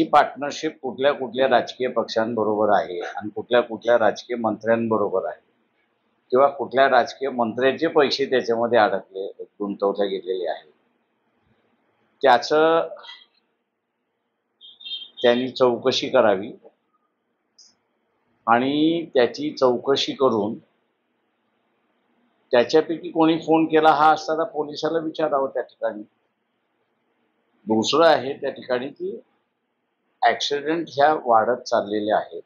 Partnership कुठल्या कुठल्या राजकीय पक्षांबरोबर आहे आणि कुठल्या कुठल्या राजकीय मंत्र्यांबरोबर आहे किंवा कुठल्या राजकीय मंत्र्यांचे पैसे त्याच्यामध्ये अडकले गुंतवले गेलेले आहेत, त्याचं त्यांनी चौकशी करावी आणि त्याची चौकशी करून त्याच्यापैकी कोणी फोन केला हा असताना पोलिसाला विचारावं त्या ठिकाणी. दुसरं आहे त्या ठिकाणी की ऍक्सिडेंट ह्या वाढत चाललेल्या आहेत,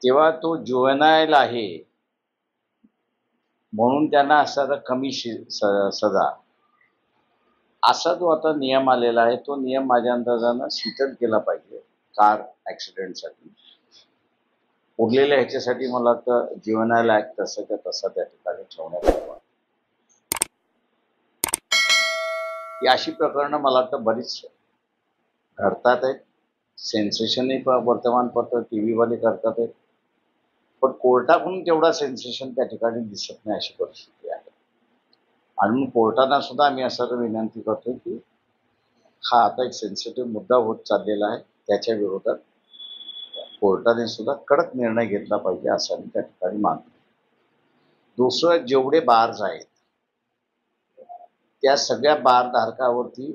तेव्हा तो जुवेनाईल आहे म्हणून त्यांना असणारा कमी सजा असा जो आता नियम आलेला आहे तो नियम माझ्या अंदाजानं शिथिल केला पाहिजे कार ऍक्सिडेंटसाठी. उरलेल्या ह्याच्यासाठी मला वाटतं जुवेनाईल ऍक्ट तसं का तसा त्या ठिकाणी ठेवण्यात यावा. ही अशी प्रकरणं मला वाटतं बरीच घडतात आहेत. सेन्सेशनही वर्तमानपत्र टीव्हीवाले करतात आहेत, पण कोर्टाकडून तेवढा सेन्सेशन त्या ठिकाणी दिसत नाही अशी परिस्थिती आहे. आणि कोर्टांना सुद्धा आम्ही असं विनंती करतो की हा आता एक सेन्सिटिव्ह मुद्दा होत चाललेला आहे, त्याच्या विरोधात कोर्टाने सुद्धा कडक निर्णय घेतला पाहिजे असं आम्ही त्या ठिकाणी मानतो. दुसरं, जेवढे बार्स आहेत त्या सगळ्या बारधारकावरती